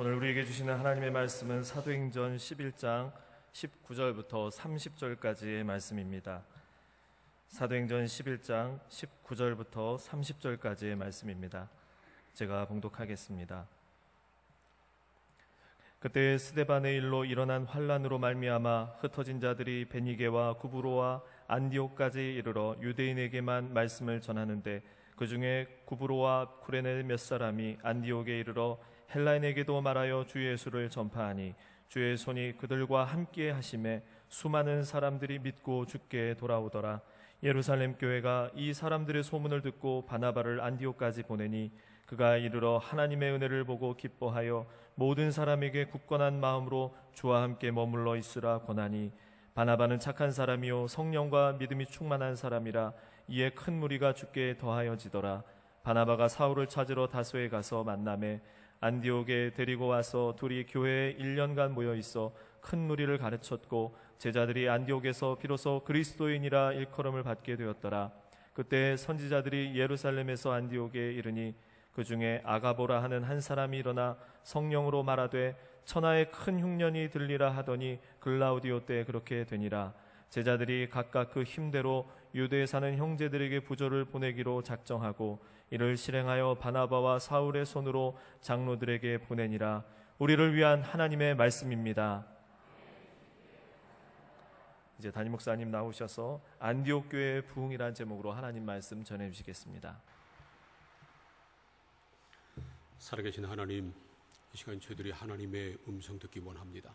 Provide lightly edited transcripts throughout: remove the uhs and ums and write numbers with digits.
오늘 우리에게 주시는 하나님의 말씀은 사도행전 11장 19절부터 30절까지의 말씀입니다. 사도행전 11장 19절부터 30절까지의 말씀입니다. 제가 봉독하겠습니다. 그때 스데반의 일로 일어난 환란으로 말미암아 흩어진 자들이 베니게와 구브로와 안디옥까지 이르러 유대인에게만 말씀을 전하는데 그 중에 구브로와 쿠레네 몇 사람이 안디옥에 이르러 헬라인에게도 말하여 주 예수를 전파하니 주의 손이 그들과 함께 하심에 수많은 사람들이 믿고 주께 돌아오더라. 예루살렘 교회가 이 사람들의 소문을 듣고 바나바를 안디옥까지 보내니 그가 이르러 하나님의 은혜를 보고 기뻐하여 모든 사람에게 굳건한 마음으로 주와 함께 머물러 있으라 권하니 바나바는 착한 사람이요 성령과 믿음이 충만한 사람이라 이에 큰 무리가 주께 더하여지더라. 바나바가 사울을 찾으러 다소에 가서 만나매 안디옥에 데리고 와서 둘이 교회에 1년간 모여 있어 큰 무리를 가르쳤고 제자들이 안디옥에서 비로소 그리스도인이라 일컬음을 받게 되었더라. 그때 선지자들이 예루살렘에서 안디옥에 이르니 그 중에 아가보라 하는 한 사람이 일어나 성령으로 말하되 천하에 큰 흉년이 들리라 하더니 글라우디오 때 그렇게 되니라. 제자들이 각각 그 힘대로 유대에 사는 형제들에게 부조를 보내기로 작정하고 이를 실행하여 바나바와 사울의 손으로 장로들에게 보내니라. 우리를 위한 하나님의 말씀입니다. 이제 담임 목사님 나오셔서 안디옥 교회의 부흥이라는 제목으로 하나님 말씀 전해 주시겠습니다. 살아계신 하나님, 이 시간 저희들이 하나님의 음성 듣기 원합니다.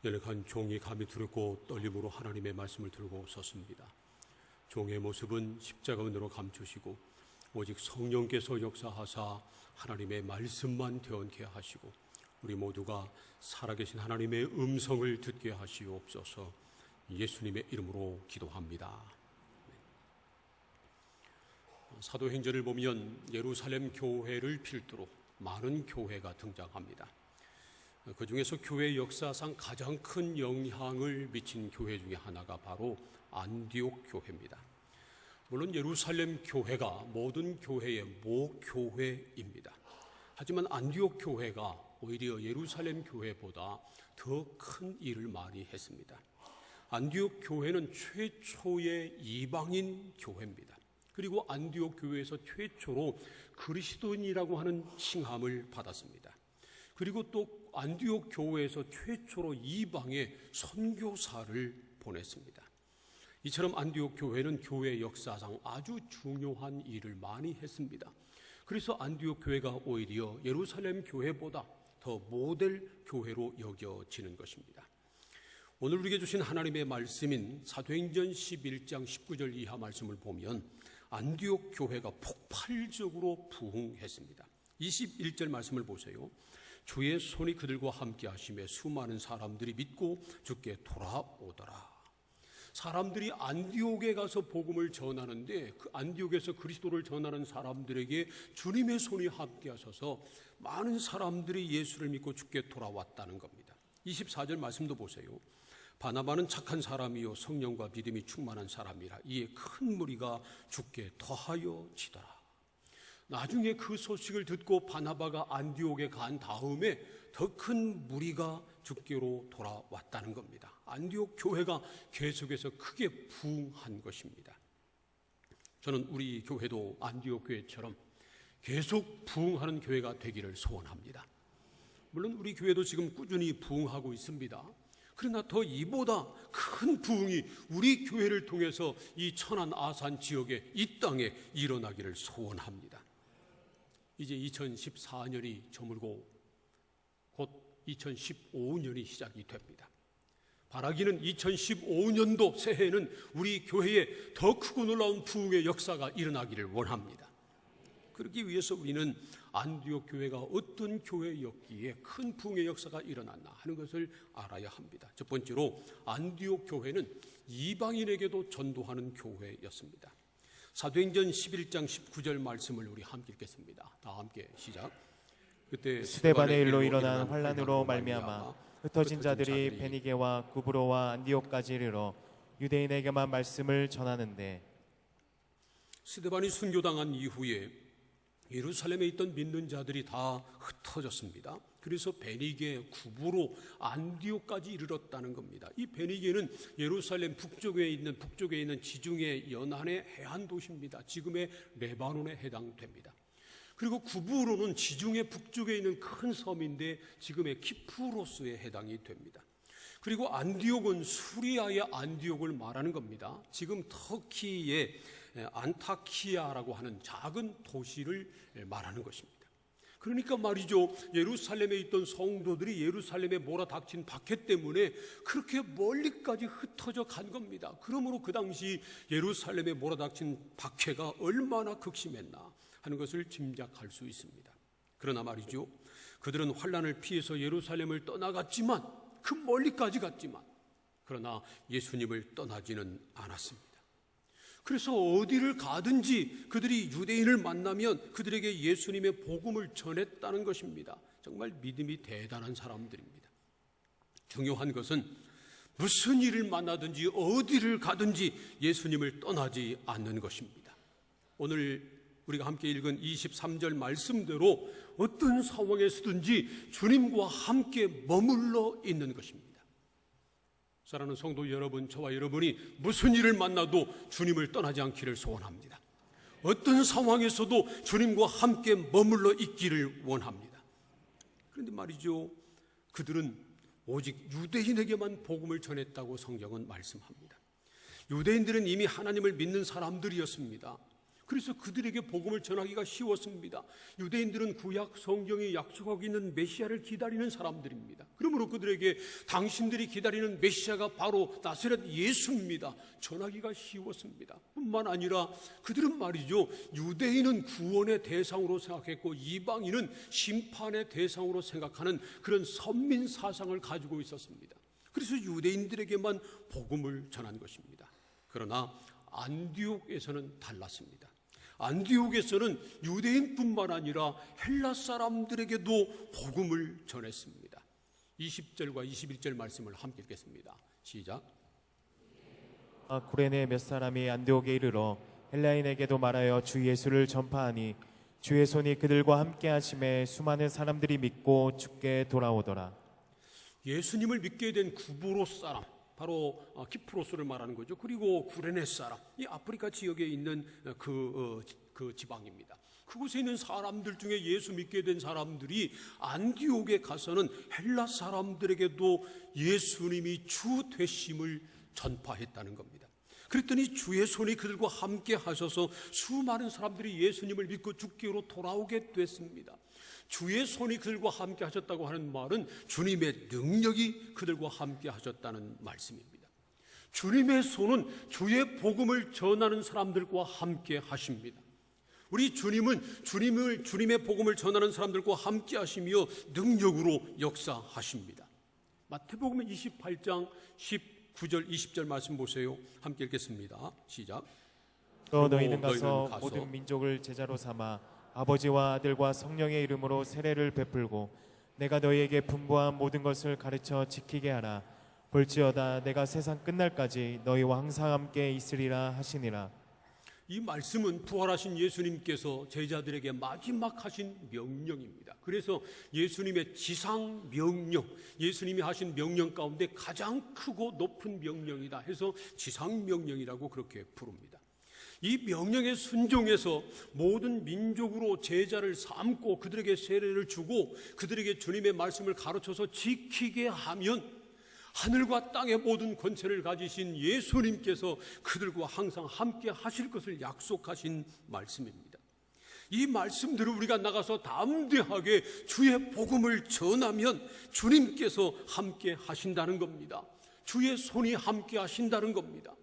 연약한 종이 감히 두렵고 떨림으로 하나님의 말씀을 들고 섰습니다. 종의 모습은 십자가 은혜로 감추시고 오직 성령께서 역사하사 하나님의 말씀만 되어게 하시고 우리 모두가 살아계신 하나님의 음성을 듣게 하시옵소서. 예수님의 이름으로 기도합니다. 사도행전을 보면 예루살렘 교회를 필두로 많은 교회가 등장합니다. 그 중에서 교회 역사상 가장 큰 영향을 미친 교회 중에 하나가 바로 안디옥 교회입니다. 물론 예루살렘 교회가 모든 교회의 모교회입니다. 하지만 안디옥 교회가 오히려 예루살렘 교회보다 더 큰 일을 많이 했습니다. 안디옥 교회는 최초의 이방인 교회입니다. 그리고 안디옥 교회에서 최초로 그리스도인이라고 하는 칭함을 받았습니다. 그리고 또 안디옥 교회에서 최초로 이방에 선교사를 보냈습니다. 이처럼 안디옥 교회는 교회 역사상 아주 중요한 일을 많이 했습니다. 그래서 안디옥 교회가 오히려 예루살렘 교회보다 더 모델 교회로 여겨지는 것입니다. 오늘 우리에게 주신 하나님의 말씀인 사도행전 11장 19절 이하 말씀을 보면 안디옥 교회가 폭발적으로 부흥했습니다. 21절 말씀을 보세요. 주의 손이 그들과 함께 하심에 수많은 사람들이 믿고 주께 돌아오더라. 사람들이 안디옥에 가서 복음을 전하는데 그 안디옥에서 그리스도를 전하는 사람들에게 주님의 손이 함께 하셔서 많은 사람들이 예수를 믿고 주께 돌아왔다는 겁니다. 24절 말씀도 보세요. 바나바는 착한 사람이요 성령과 믿음이 충만한 사람이라 이에 큰 무리가 주께 더하여 지더라. 나중에 그 소식을 듣고 바나바가 안디옥에 간 다음에 더 큰 무리가 주께로 돌아왔다는 겁니다. 안디옥 교회가 계속해서 크게 부흥한 것입니다. 저는 우리 교회도 안디옥 교회처럼 계속 부흥하는 교회가 되기를 소원합니다. 물론 우리 교회도 지금 꾸준히 부흥하고 있습니다. 그러나 더 이보다 큰 부흥이 우리 교회를 통해서 이 천안 아산 지역에 이 땅에 일어나기를 소원합니다. 이제 2014년이 저물고 곧 2015년이 시작이 됩니다. 바라기는 2015년도 새해에는 우리 교회에 더 크고 놀라운 부흥의 역사가 일어나기를 원합니다. 그러기 위해서 우리는 안디옥 교회가 어떤 교회였기에 큰 부흥의 역사가 일어났나 하는 것을 알아야 합니다. 첫 번째로 안디옥 교회는 이방인에게도 전도하는 교회였습니다. 사도행전 11장 19절 말씀을 우리 함께 읽겠습니다. 다 함께 시작. 그때 스데반의 일로 일어난 환란으로 말미암아 흩어진 자들이 베니게와 구브로와 안디옥까지 이르러 유대인에게만 말씀을 전하는데 스데반이 순교당한 이후에 예루살렘에 있던 믿는 자들이 다 흩어졌습니다. 그래서 베니게, 구브로, 안디옥까지 이르렀다는 겁니다. 이 베니게는 예루살렘 북쪽에 있는 지중해 연안의 해안 도시입니다. 지금의 레바논에 해당됩니다. 그리고 구브로는 지중해 북쪽에 있는 큰 섬인데 지금의 키프로스에 해당이 됩니다. 그리고 안디옥은 수리아의 안디옥을 말하는 겁니다. 지금 터키의 안타키아라고 하는 작은 도시를 말하는 것입니다. 그러니까 말이죠, 예루살렘에 있던 성도들이 예루살렘에 몰아닥친 박해 때문에 그렇게 멀리까지 흩어져 간 겁니다. 그러므로 그 당시 예루살렘에 몰아닥친 박해가 얼마나 극심했나 하는 것을 짐작할 수 있습니다. 그러나 말이죠, 그들은 환난을 피해서 예루살렘을 떠나갔지만, 그 멀리까지 갔지만, 그러나 예수님을 떠나지는 않았습니다. 그래서 어디를 가든지 그들이 유대인을 만나면 그들에게 예수님의 복음을 전했다는 것입니다. 정말 믿음이 대단한 사람들입니다. 중요한 것은 무슨 일을 만나든지 어디를 가든지 예수님을 떠나지 않는 것입니다. 오늘 우리가 함께 읽은 23절 말씀대로 어떤 상황에서든지 주님과 함께 머물러 있는 것입니다. 사랑하는 성도 여러분, 저와 여러분이 무슨 일을 만나도 주님을 떠나지 않기를 소원합니다. 어떤 상황에서도 주님과 함께 머물러 있기를 원합니다. 그런데 말이죠, 그들은 오직 유대인에게만 복음을 전했다고 성경은 말씀합니다. 유대인들은 이미 하나님을 믿는 사람들이었습니다. 그래서 그들에게 복음을 전하기가 쉬웠습니다. 유대인들은 구약 성경이 약속하고 있는 메시아를 기다리는 사람들입니다. 그러므로 그들에게 당신들이 기다리는 메시아가 바로 나사렛 예수입니다. 전하기가 쉬웠습니다. 뿐만 아니라 그들은 말이죠, 유대인은 구원의 대상으로 생각했고 이방인은 심판의 대상으로 생각하는 그런 선민 사상을 가지고 있었습니다. 그래서 유대인들에게만 복음을 전한 것입니다. 그러나 안디옥에서는 달랐습니다. 안디옥에서는 유대인뿐만 아니라 헬라 사람들에게도 복음을 전했습니다. 20절과 21절 말씀을 함께 읽겠습니다. 시작. 구레네 몇 사람이 안디옥에 이르러 헬라인에게도 말하여 주 예수를 전파하니 주의 손이 그들과 함께 하심에 수많은 사람들이 믿고 주께 돌아오더라. 예수님을 믿게 된 구브로 사람, 바로 키프로스를 말하는 거죠. 그리고 구레네 사람, 이 아프리카 지역에 있는 그 지방입니다. 그곳에 있는 사람들 중에 예수 믿게 된 사람들이 안디옥에 가서는 헬라 사람들에게도 예수님이 주 되심을 전파했다는 겁니다. 그랬더니 주의 손이 그들과 함께 하셔서 수많은 사람들이 예수님을 믿고 주께로 돌아오게 됐습니다. 주의 손이 그들과 함께 하셨다고 하는 말은 주님의 능력이 그들과 함께 하셨다는 말씀입니다. 주님의 손은 주의 복음을 전하는 사람들과 함께 하십니다. 우리 주님은 주님의 복음을 전하는 사람들과 함께 하시며 능력으로 역사하십니다. 마태복음 28장 19절 20절 말씀 보세요. 함께 읽겠습니다. 시작. 또 너희는 가서 모든 민족을 제자로 삼아 아버지와 아들과 성령의 이름으로 세례를 베풀고 내가 너희에게 분부한 모든 것을 가르쳐 지키게 하라. 볼지어다 내가 세상 끝날까지 너희와 항상 함께 있으리라 하시니라. 이 말씀은 부활하신 예수님께서 제자들에게 마지막 하신 명령입니다. 그래서 예수님의 지상 명령, 예수님이 하신 명령 가운데 가장 크고 높은 명령이다 해서 지상 명령이라고 그렇게 부릅니다. 이 명령에 순종해서 모든 민족으로 제자를 삼고 그들에게 세례를 주고 그들에게 주님의 말씀을 가르쳐서 지키게 하면 하늘과 땅의 모든 권세를 가지신 예수님께서 그들과 항상 함께 하실 것을 약속하신 말씀입니다. 이 말씀들을 우리가 나가서 담대하게 주의 복음을 전하면 주님께서 함께 하신다는 겁니다. 주의 손이 함께 하신다는 겁니다.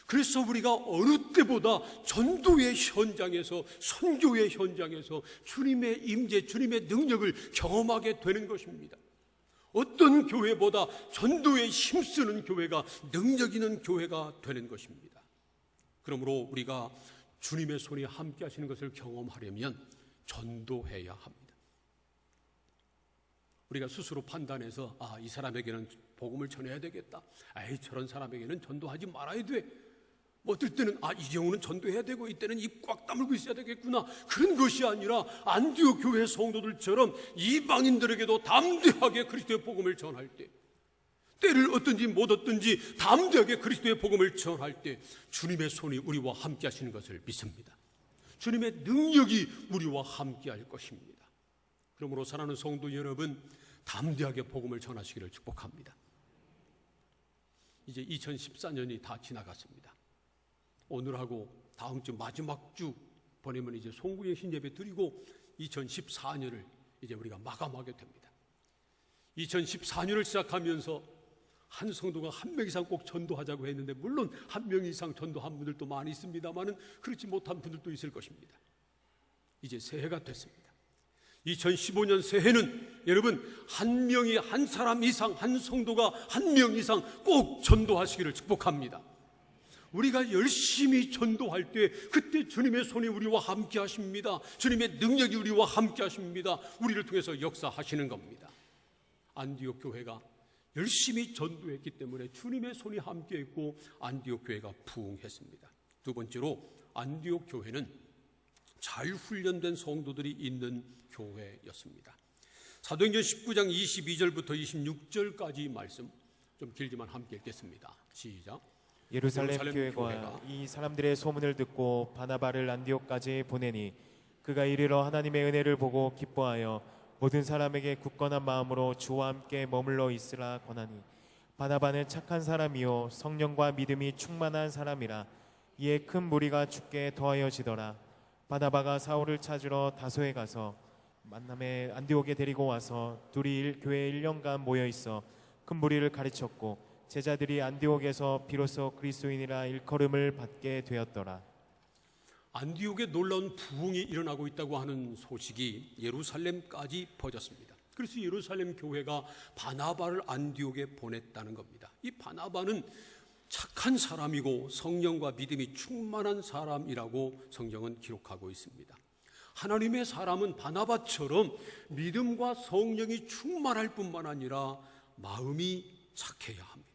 그래서 우리가 어느 때보다 전도의 현장에서, 선교의 현장에서 주님의 임재, 주님의 능력을 경험하게 되는 것입니다. 어떤 교회보다 전도에 힘쓰는 교회가, 능력 있는 교회가 되는 것입니다. 그러므로 우리가 주님의 손이 함께 하시는 것을 경험하려면 전도해야 합니다. 우리가 스스로 판단해서 이 사람에게는 복음을 전해야 되겠다, 저런 사람에게는 전도하지 말아야 돼, 뭐 어떨 때는 이 경우는 전도해야 되고 이때는 입 꽉 다물고 있어야 되겠구나, 그런 것이 아니라 안디옥 교회 성도들처럼 이방인들에게도 담대하게 그리스도의 복음을 전할 때, 때를 얻든지 못 얻든지 담대하게 그리스도의 복음을 전할 때 주님의 손이 우리와 함께 하시는 것을 믿습니다. 주님의 능력이 우리와 함께 할 것입니다. 그러므로 사랑하는 성도 여러분, 담대하게 복음을 전하시기를 축복합니다. 이제 2014년이 다 지나갔습니다. 오늘하고 다음 주 마지막 주 보내면 이제 송구의 신예배 드리고 2014년을 이제 우리가 마감하게 됩니다. 2014년을 시작하면서 한 성도가 한 명 이상 꼭 전도하자고 했는데, 물론 한 명 이상 전도한 분들도 많이 있습니다만은 그렇지 못한 분들도 있을 것입니다. 이제 새해가 됐습니다. 2015년 새해는 여러분 한 명이, 한 사람 이상, 한 성도가 한 명 이상 꼭 전도하시기를 축복합니다. 우리가 열심히 전도할 때 그때 주님의 손이 우리와 함께 하십니다. 주님의 능력이 우리와 함께 하십니다. 우리를 통해서 역사하시는 겁니다. 안디옥 교회가 열심히 전도했기 때문에 주님의 손이 함께했고 안디옥 교회가 부흥했습니다. 두 번째로, 안디옥 교회는 잘 훈련된 성도들이 있는 교회였습니다. 사도행전 19장 22절부터 26절까지 말씀 좀 길지만 함께 읽겠습니다. 시작. 예루살렘 교회가 이 사람들의 소문을 듣고 바나바를 안디옥까지 보내니 그가 이르러 하나님의 은혜를 보고 기뻐하여 모든 사람에게 굳건한 마음으로 주와 함께 머물러 있으라 권하니, 바나바는 착한 사람이요 성령과 믿음이 충만한 사람이라. 이에 큰 무리가 주께 더하여지더라. 바나바가 사울을 찾으러 다소에 가서 만남에 안디옥에 데리고 와서 둘이 교회에 1년간 모여 있어 큰 무리를 가르쳤고, 제자들이 안디옥에서 비로소 그리스도인이라 일컬음을 받게 되었더라. 안디옥에 놀라운 부흥이 일어나고 있다고 하는 소식이 예루살렘까지 퍼졌습니다. 그래서 예루살렘 교회가 바나바를 안디옥에 보냈다는 겁니다. 이 바나바는 착한 사람이고 성령과 믿음이 충만한 사람이라고 성경은 기록하고 있습니다. 하나님의 사람은 바나바처럼 믿음과 성령이 충만할 뿐만 아니라 마음이 착해야 합니다.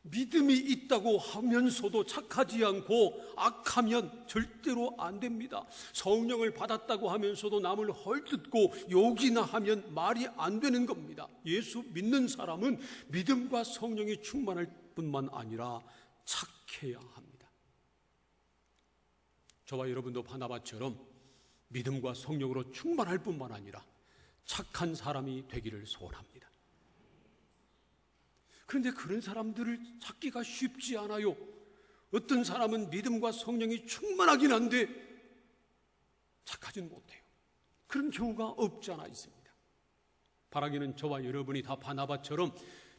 믿음이 있다고 하면서도 착하지 않고 악하면 절대로 안 됩니다. 성령을 받았다고 하면서도 남을 헐뜯고 욕이나 하면 말이 안 되는 겁니다. 예수 믿는 사람은 믿음과 성령이 충만할 뿐만 아니라 착해야 합니다. 저와 여러분도 바나바처럼 믿음과 성령으로 충만할 뿐만 아니라 착한 사람이 되기를 소원합니다. 그런데 그런 사람들을 찾기가 쉽지 않아요. 어떤 사람은 믿음과 성령이 충만하긴 한데 착하진 못해요. 그런 경우가 없지 않아 있습니다. 바라기는 저와 여러분이 다 바나바처럼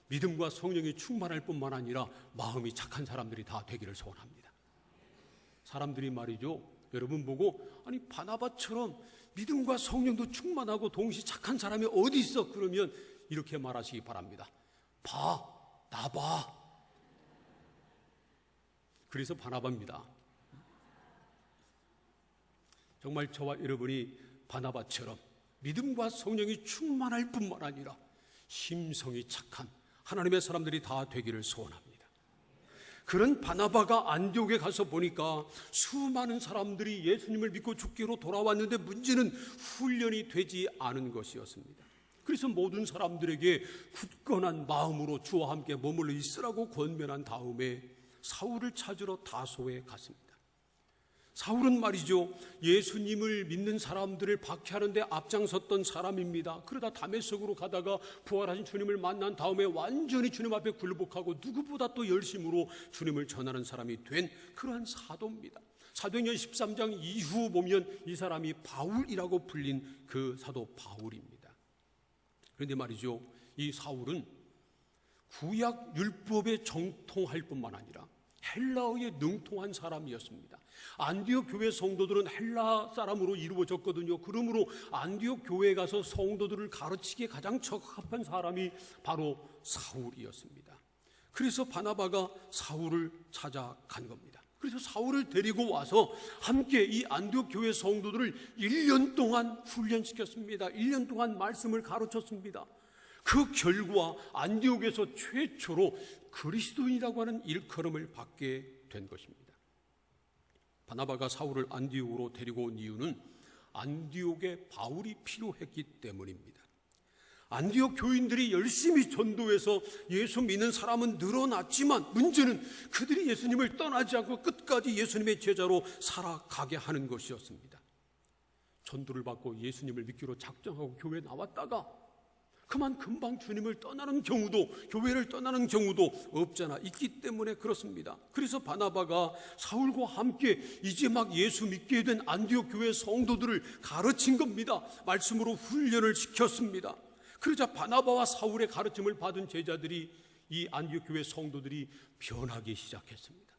믿음과 성령이 충만할 뿐만 아니라 마음이 착한 사람들이 다 되기를 소원합니다. 사람들이 말이죠, 여러분 보고 아니 바나바처럼 믿음과 성령도 충만하고 동시에 착한 사람이 어디 있어? 그러면 이렇게 말하시기 바랍니다. 나 봐. 그래서 바나바입니다. 정말 저와 여러분이 바나바처럼 믿음과 성령이 충만할 뿐만 아니라 심성이 착한 하나님의 사람들이 다 되기를 소원합니다. 그런 바나바가 안디옥에 가서 보니까 수많은 사람들이 예수님을 믿고 죽기로 돌아왔는데 문제는 훈련이 되지 않은 것이었습니다. 그래서 모든 사람들에게 굳건한 마음으로 주와 함께 머물러 있으라고 권면한 다음에 사울을 찾으러 다소에 갔습니다. 사울은 말이죠, 예수님을 믿는 사람들을 박해하는 데 앞장섰던 사람입니다. 그러다 다메섹으로 가다가 부활하신 주님을 만난 다음에 완전히 주님 앞에 굴복하고 누구보다 또 열심으로 주님을 전하는 사람이 된 그러한 사도입니다. 사도행전 13장 이후 보면 이 사람이 바울이라고 불린 그 사도 바울입니다. 그런데 말이죠, 이 사울은 구약 율법에 정통할 뿐만 아니라 헬라어에 능통한 사람이었습니다. 안디옥 교회 성도들은 헬라 사람으로 이루어졌거든요. 그러므로 안디옥 교회에 가서 성도들을 가르치기에 가장 적합한 사람이 바로 사울이었습니다. 그래서 바나바가 사울을 찾아간 겁니다. 그래서 사울을 데리고 와서 함께 이 안디옥 교회 성도들을 1년 동안 훈련시켰습니다. 1년 동안 말씀을 가르쳤습니다. 그 결과 안디옥에서 최초로 그리스도인이라고 하는 일컬음을 받게 된 것입니다. 바나바가 사울을 안디옥으로 데리고 온 이유는 안디옥에 바울이 필요했기 때문입니다. 안디옥 교인들이 열심히 전도해서 예수 믿는 사람은 늘어났지만 문제는 그들이 예수님을 떠나지 않고 끝까지 예수님의 제자로 살아가게 하는 것이었습니다. 전도를 받고 예수님을 믿기로 작정하고 교회에 나왔다가 그만 금방 주님을 떠나는 경우도, 교회를 떠나는 경우도 없잖아 있기 때문에 그렇습니다. 그래서 바나바가 사울과 함께 이제 막 예수 믿게 된 안디옥 교회 성도들을 가르친 겁니다. 말씀으로 훈련을 시켰습니다. 그러자 바나바와 사울의 가르침을 받은 제자들이, 이 안디옥 교회 성도들이 변하기 시작했습니다.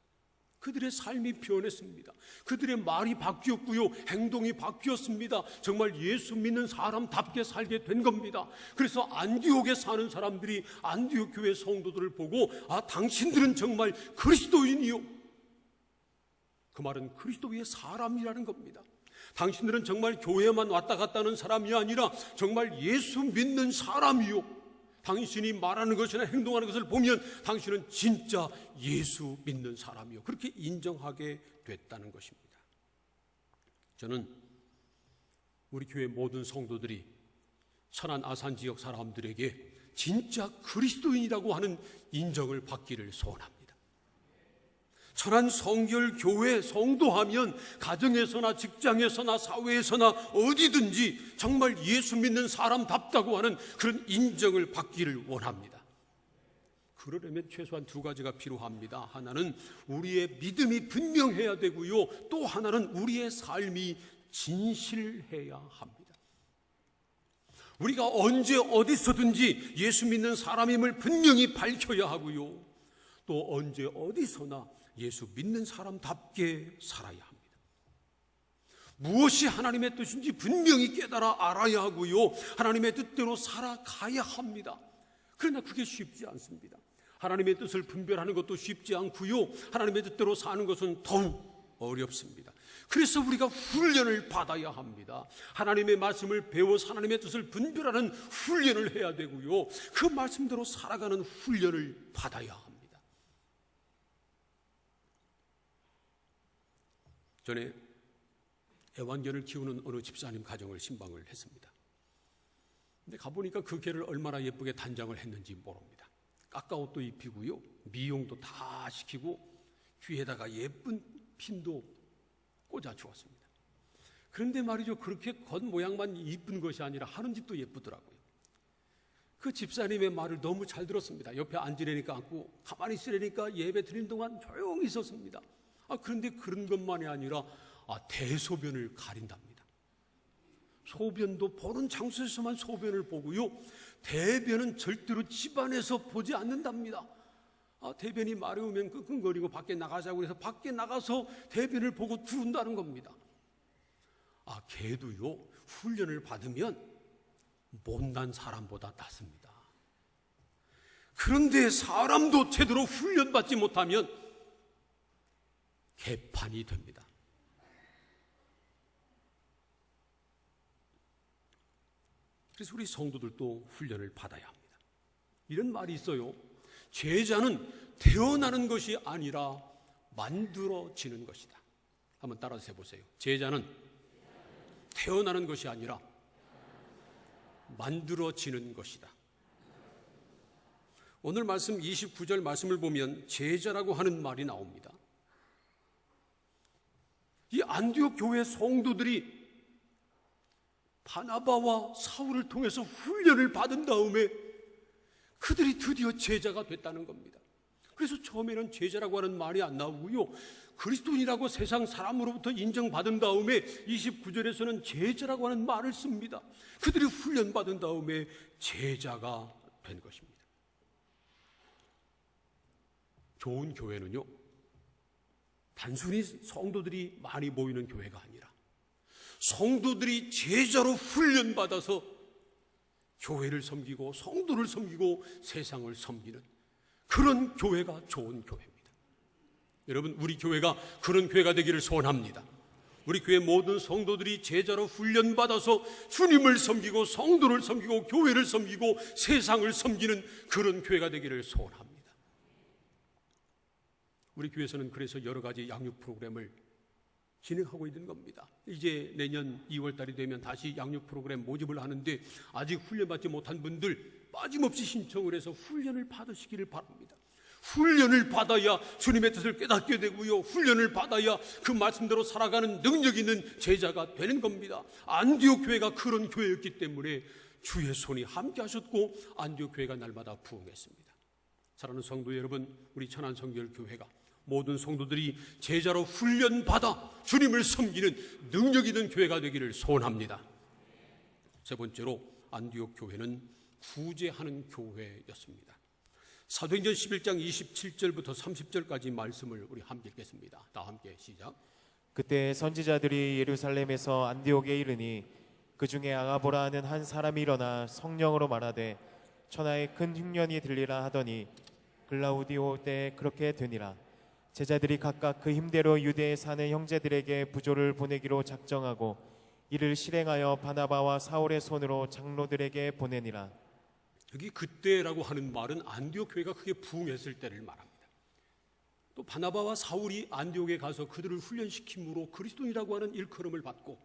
그들의 삶이 변했습니다. 그들의 말이 바뀌었고요, 행동이 바뀌었습니다. 정말 예수 믿는 사람답게 살게 된 겁니다. 그래서 안디옥에 사는 사람들이 안디옥 교회 성도들을 보고, 아, 당신들은 정말 그리스도인이요. 그 말은 그리스도의 사람이라는 겁니다. 당신들은 정말 교회만 왔다 갔다 하는 사람이 아니라 정말 예수 믿는 사람이요. 당신이 말하는 것이나 행동하는 것을 보면 당신은 진짜 예수 믿는 사람이요. 그렇게 인정하게 됐다는 것입니다. 저는 우리 교회 모든 성도들이 천안 아산 지역 사람들에게 진짜 그리스도인이라고 하는 인정을 받기를 소원합니다. 천안 성결교회 성도하면 가정에서나 직장에서나 사회에서나 어디든지 정말 예수 믿는 사람답다고 하는 그런 인정을 받기를 원합니다. 그러려면 최소한 두 가지가 필요합니다. 하나는 우리의 믿음이 분명해야 되고요, 또 하나는 우리의 삶이 진실해야 합니다. 우리가 언제 어디서든지 예수 믿는 사람임을 분명히 밝혀야 하고요, 또 언제 어디서나 예수 믿는 사람답게 살아야 합니다. 무엇이 하나님의 뜻인지 분명히 깨달아 알아야 하고요, 하나님의 뜻대로 살아가야 합니다. 그러나 그게 쉽지 않습니다. 하나님의 뜻을 분별하는 것도 쉽지 않고요, 하나님의 뜻대로 사는 것은 더욱 어렵습니다. 그래서 우리가 훈련을 받아야 합니다. 하나님의 말씀을 배워서 하나님의 뜻을 분별하는 훈련을 해야 되고요, 그 말씀대로 살아가는 훈련을 받아야 합니다. 전에 애완견을 키우는 어느 집사님 가정을 신방을 했습니다. 근데 가보니까 그 개를 얼마나 예쁘게 단장을 했는지 모릅니다. 까까옷도 입히고요, 미용도 다 시키고 귀에다가 예쁜 핀도 꽂아 주었습니다. 그런데 말이죠, 그렇게 겉모양만 이쁜 것이 아니라 하는 짓도 예쁘더라고요. 그 집사님의 말을 너무 잘 들었습니다. 옆에 앉으려니까 앉고 가만히 있으려니까 예배 드리는 동안 조용히 있었습니다. 그런데 그런 것만이 아니라 대소변을 가린답니다. 소변도 보는 장소에서만 소변을 보고요, 대변은 절대로 집안에서 보지 않는답니다. 대변이 마려우면 끙끙거리고 밖에 나가자고 해서 밖에 나가서 대변을 보고 두른다는 겁니다. 개도요, 훈련을 받으면 못난 사람보다 낫습니다. 그런데 사람도 제대로 훈련받지 못하면 개판이 됩니다. 그래서 우리 성도들도 훈련을 받아야 합니다. 이런 말이 있어요. 제자는 태어나는 것이 아니라 만들어지는 것이다. 한번 따라서 해보세요. 제자는 태어나는 것이 아니라 만들어지는 것이다. 오늘 말씀 29절 말씀을 보면 제자라고 하는 말이 나옵니다. 이 안디옥 교회 성도들이 바나바와 사울을 통해서 훈련을 받은 다음에 그들이 드디어 제자가 됐다는 겁니다. 그래서 처음에는 제자라고 하는 말이 안 나오고요, 그리스도인이라고 세상 사람으로부터 인정받은 다음에 29절에서는 제자라고 하는 말을 씁니다. 그들이 훈련받은 다음에 제자가 된 것입니다. 좋은 교회는요, 단순히 성도들이 많이 모이는 교회가 아니라 성도들이 제자로 훈련받아서 교회를 섬기고 성도를 섬기고 세상을 섬기는 그런 교회가 좋은 교회입니다. 여러분, 우리 교회가 그런 교회가 되기를 소원합니다. 우리 교회 모든 성도들이 제자로 훈련받아서 주님을 섬기고 성도를 섬기고 교회를 섬기고 세상을 섬기는 그런 교회가 되기를 소원합니다. 우리 교회에서는 그래서 여러 가지 양육 프로그램을 진행하고 있는 겁니다. 이제 내년 2월 달이 되면 다시 양육 프로그램 모집을 하는데 아직 훈련받지 못한 분들 빠짐없이 신청을 해서 훈련을 받으시기를 바랍니다. 훈련을 받아야 주님의 뜻을 깨닫게 되고요, 훈련을 받아야 그 말씀대로 살아가는 능력 있는 제자가 되는 겁니다. 안디옥 교회가 그런 교회였기 때문에 주의 손이 함께 하셨고 안디옥 교회가 날마다 부흥했습니다. 사랑하는 성도 여러분, 우리 천안성결교회가 모든 성도들이 제자로 훈련받아 주님을 섬기는 능력 있는 교회가 되기를 소원합니다. 세 번째로 안디옥 교회는 구제하는 교회였습니다. 사도행전 11장 27절부터 30절까지 말씀을 우리 함께 읽겠습니다. 다 함께 시작. 그때 선지자들이 예루살렘에서 안디옥에 이르니 그 중에 아가보라 하는 한 사람이 일어나 성령으로 말하되 천하에 큰 흉년이 들리라 하더니 글라우디오 때 그렇게 되니라. 제자들이 각각 그 힘대로 유대에 사는 형제들에게 부조를 보내기로 작정하고 이를 실행하여 바나바와 사울의 손으로 장로들에게 보내니라. 여기 그때라고 하는 말은 안디옥 교회가 크게 부흥했을 때를 말합니다. 또 바나바와 사울이 안디옥에 가서 그들을 훈련시킴으로 그리스도인이라고 하는 일컬음을 받고,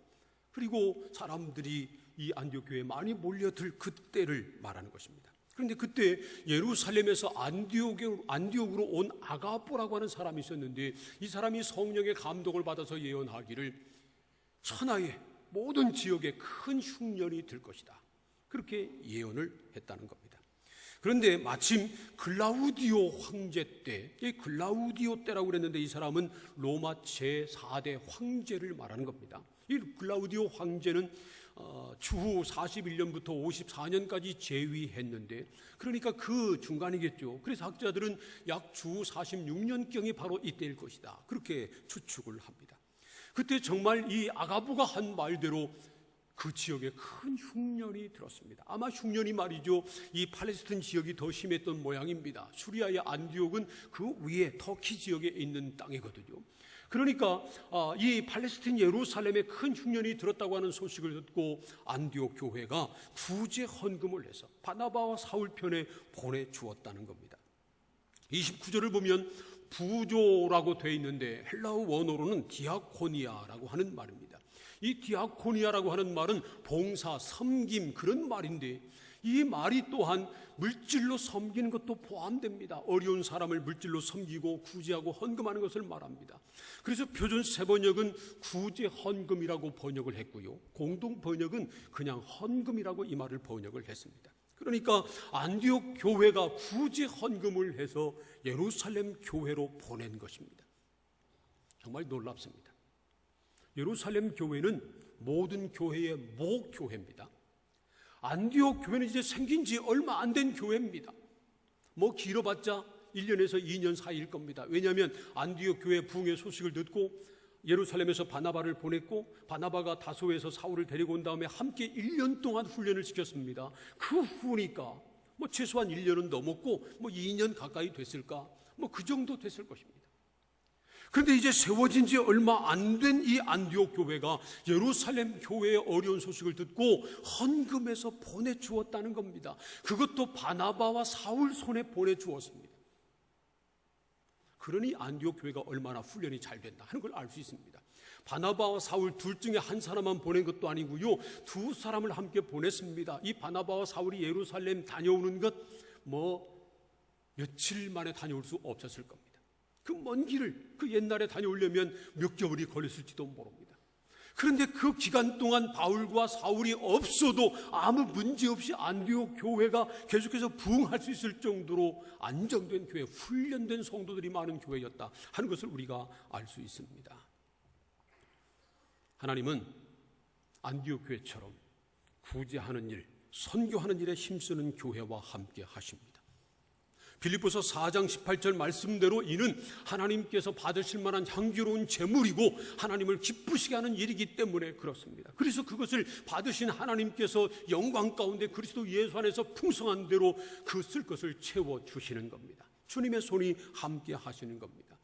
그리고 사람들이 이 안디옥 교회에 많이 몰려들 그때를 말하는 것입니다. 그런데 그때 예루살렘에서 안디옥으로 온 아가보라고 하는 사람이 있었는데, 이 사람이 성령의 감동을 받아서 예언하기를 천하의 모든 지역에 큰 흉년이 들 것이다, 그렇게 예언을 했다는 겁니다. 그런데 마침 글라우디오 황제 때, 이 글라우디오 때라고 그랬는데 이 사람은 로마 제4대 황제를 말하는 겁니다. 이 글라우디오 황제는 주후 41년부터 54년까지 재위했는데, 그러니까 그 중간이겠죠. 그래서 학자들은 약 주후 46년경이 바로 이때일 것이다, 그렇게 추측을 합니다. 그때 정말 이 아가부가 한 말대로 그 지역에 큰 흉년이 들었습니다. 아마 흉년이 말이죠, 이 팔레스틴 지역이 더 심했던 모양입니다. 수리아의 안디옥은 그 위에 터키 지역에 있는 땅이거든요. 그러니까 이 팔레스틴 예루살렘에 큰 흉년이 들었다고 하는 소식을 듣고 안디옥 교회가 구제 헌금을 해서 바나바와 사울 편에 보내주었다는 겁니다. 29절을 보면 부조라고 되어 있는데 헬라어 원어로는 디아코니아라고 하는 말입니다. 이 디아코니아라고 하는 말은 봉사, 섬김, 그런 말인데, 이 말이 또한 물질로 섬기는 것도 포함됩니다. 어려운 사람을 물질로 섬기고 구제하고 헌금하는 것을 말합니다. 그래서 표준 세번역은 구제 헌금이라고 번역을 했고요, 공동 번역은 그냥 헌금이라고 이 말을 번역을 했습니다. 그러니까 안디옥 교회가 구제 헌금을 해서 예루살렘 교회로 보낸 것입니다. 정말 놀랍습니다. 예루살렘 교회는 모든 교회의 모교회입니다. 안디옥 교회는 이제 생긴 지 얼마 안 된 교회입니다. 뭐 길어봤자 1년에서 2년 사이일 겁니다. 왜냐하면 안디옥 교회 부흥의 소식을 듣고 예루살렘에서 바나바를 보냈고, 바나바가 다소에서 사울을 데리고 온 다음에 함께 1년 동안 훈련을 시켰습니다. 그 후니까 뭐 최소한 1년은 넘었고 뭐 2년 가까이 됐을까, 뭐 그 정도 됐을 것입니다. 그런데 이제 세워진 지 얼마 안 된 이 안디옥 교회가 예루살렘 교회의 어려운 소식을 듣고 헌금해서 보내주었다는 겁니다. 그것도 바나바와 사울 손에 보내주었습니다. 그러니 안디옥 교회가 얼마나 훈련이 잘 됐나 하는 걸 알 수 있습니다. 바나바와 사울 둘 중에 한 사람만 보낸 것도 아니고요, 두 사람을 함께 보냈습니다. 이 바나바와 사울이 예루살렘 다녀오는 것 며칠 만에 다녀올 수 없었을 겁니다. 그 먼 길을 그 옛날에 다녀오려면 몇 개월이 걸렸을지도 모릅니다. 그런데 그 기간 동안 바울과 사울이 없어도 아무 문제 없이 안디옥 교회가 계속해서 부흥할 수 있을 정도로 안정된 교회, 훈련된 성도들이 많은 교회였다 하는 것을 우리가 알 수 있습니다. 하나님은 안디옥 교회처럼 구제하는 일, 선교하는 일에 힘쓰는 교회와 함께 하십니다. 빌립보서 4장 18절 말씀대로 이는 하나님께서 받으실 만한 향기로운 제물이고 하나님을 기쁘시게 하는 일이기 때문에 그렇습니다. 그래서 그것을 받으신 하나님께서 영광 가운데 그리스도 예수 안에서 풍성한 대로 그 쓸 것을 채워주시는 겁니다. 주님의 손이 함께 하시는 겁니다.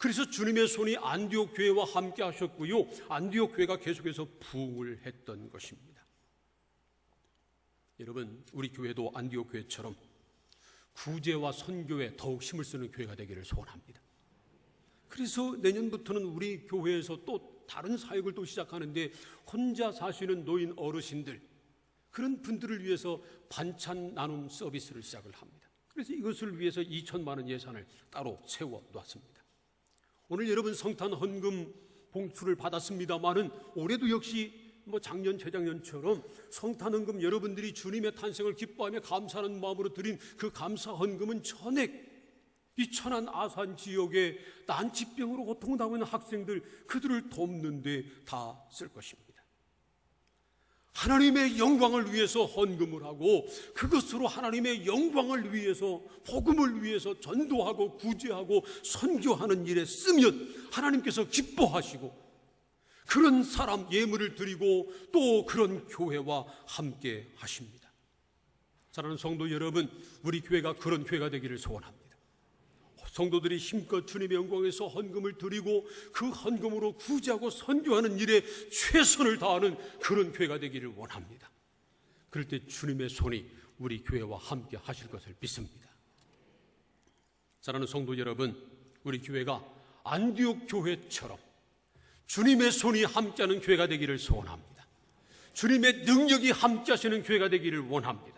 그래서 주님의 손이 안디옥 교회와 함께 하셨고요, 안디옥 교회가 계속해서 부흥을 했던 것입니다. 여러분, 우리 교회도 안디옥 교회처럼 구제와 선교에 더욱 힘을 쓰는 교회가 되기를 소원합니다. 그래서 내년부터는 우리 교회에서 또 다른 사역을 또 시작하는데, 혼자 사시는 노인 어르신들, 그런 분들을 위해서 반찬 나눔 서비스를 시작을 합니다. 그래서 이것을 위해서 2천만 원 예산을 따로 세워놨습니다. 오늘 여러분 성탄 헌금 봉투를 받았습니다마는, 올해도 역시 작년 재작년처럼 성탄 헌금, 여러분들이 주님의 탄생을 기뻐하며 감사하는 마음으로 드린 그 감사 헌금은 전액 이 천안 아산 지역의 난치병으로 고통당하고 있는 학생들, 그들을 돕는 데 다 쓸 것입니다. 하나님의 영광을 위해서 헌금을 하고, 그것으로 하나님의 영광을 위해서, 복음을 위해서 전도하고 구제하고 선교하는 일에 쓰면 하나님께서 기뻐하시고, 그런 사람 예물을 드리고 또 그런 교회와 함께 하십니다. 사랑하는 성도 여러분, 우리 교회가 그런 교회가 되기를 소원합니다. 성도들이 힘껏 주님의 영광에서 헌금을 드리고 그 헌금으로 구제하고 선교하는 일에 최선을 다하는 그런 교회가 되기를 원합니다. 그럴 때 주님의 손이 우리 교회와 함께 하실 것을 믿습니다. 사랑하는 성도 여러분, 우리 교회가 안디옥 교회처럼 주님의 손이 함께하는 교회가 되기를 소원합니다. 주님의 능력이 함께하시는 교회가 되기를 원합니다.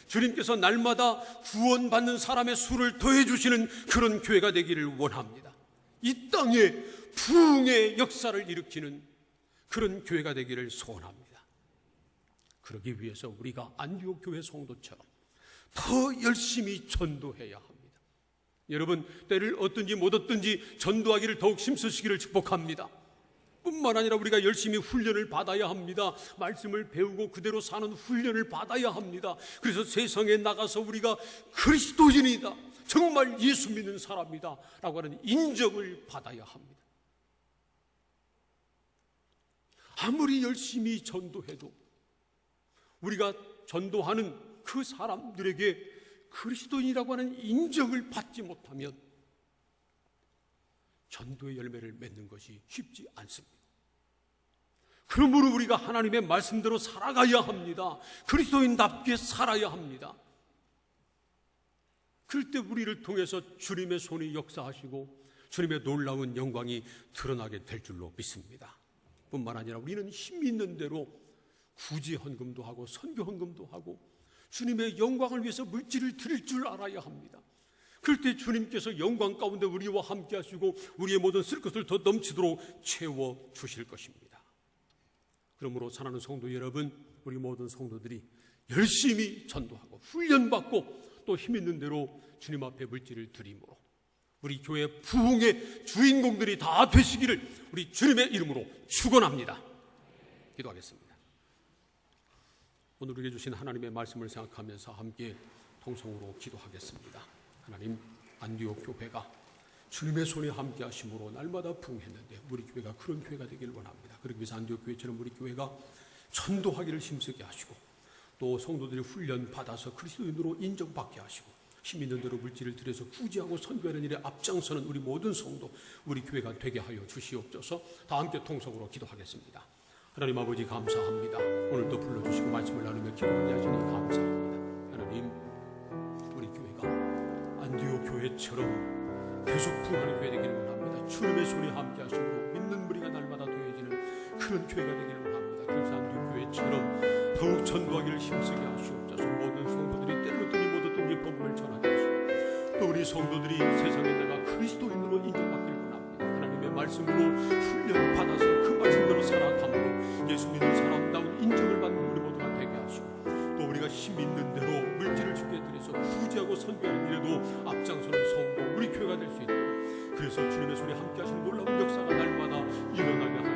주님께서 날마다 구원받는 사람의 수를 더해주시는 그런 교회가 되기를 원합니다. 이 땅에 부흥의 역사를 일으키는 그런 교회가 되기를 소원합니다. 그러기 위해서 우리가 안디옥 교회 성도처럼 더 열심히 전도해야 합니다. 여러분, 때를 얻든지 못 얻든지 전도하기를 더욱 힘쓰시기를 축복합니다. 뿐만 아니라 우리가 열심히 훈련을 받아야 합니다. 말씀을 배우고 그대로 사는 훈련을 받아야 합니다. 그래서 세상에 나가서 우리가 그리스도인이다, 정말 예수 믿는 사람이다 라고 하는 인정을 받아야 합니다. 아무리 열심히 전도해도 우리가 전도하는 그 사람들에게 그리스도인이라고 하는 인정을 받지 못하면 전도의 열매를 맺는 것이 쉽지 않습니다. 그러므로 우리가 하나님의 말씀대로 살아가야 합니다. 그리스도인답게 살아야 합니다. 그럴 때 우리를 통해서 주님의 손이 역사하시고 주님의 놀라운 영광이 드러나게 될 줄로 믿습니다. 뿐만 아니라 우리는 힘 있는 대로 구제 헌금도 하고 선교 헌금도 하고 주님의 영광을 위해서 물질을 드릴 줄 알아야 합니다. 그럴 때 주님께서 영광 가운데 우리와 함께 하시고 우리의 모든 쓸 것을 더 넘치도록 채워주실 것입니다. 그러므로 사랑하는 성도 여러분, 우리 모든 성도들이 열심히 전도하고 훈련받고 또 힘 있는 대로 주님 앞에 물질을 드림으로 우리 교회 부흥의 주인공들이 다 되시기를 우리 주님의 이름으로 축원합니다. 기도하겠습니다. 오늘 우리에게 주신 하나님의 말씀을 생각하면서 함께 통성으로 기도하겠습니다. 하나님, 안디옥 교회가 주님의 손이 함께 하심으로 날마다 부흥했는데 우리 교회가 그런 교회가 되기를 원합니다. 그러기 위해서 안디옥 교회처럼 우리 교회가 전도하기를 힘쓰게 하시고 또 성도들이 훈련 받아서 그리스도인으로 인정받게 하시고 힘 있는 대로 물질을 들여서 구제하고 선교하는 일에 앞장서는 우리 모든 성도, 우리 교회가 되게 하여 주시옵소서. 다 함께 통성으로 기도하겠습니다. 하나님 아버지 감사합니다. 오늘도 불러주시고 말씀을 나누며 기도하게 하시니 감사합니다. 하나님, 우리 교회가 안디옥 교회처럼 계속 부흥하는 교회 되기를 원합니다. 주님의 손이 함께 하시고 믿는 무리가 날마다 되어지는 그런 교회가 되기를 원합니다. 그래서 안디옥 교회처럼 더욱 전도하기를 힘쓰게 하시옵소서. 모든 성도들이 때를 얻든지 못 얻든지 복음을 전하게 하시고 또 우리 성도들이 세상에 나가 그리스도인으로 인정받기를 원합니다. 하나님의 말씀으로 훈련받아서 그 말씀대로 살아감으로 예수 믿는 사람다운 인정을 받는 우리 모두가 되게 하시고 또 우리가 힘 있는 대로 물질을 주께 드려서 구제하고 선교하는 일에도 앞장서는 성도, 우리 교회가 될 수 있도록, 그래서 주님의 손이 함께 하시는 놀라운 역사가 날마다 일어나게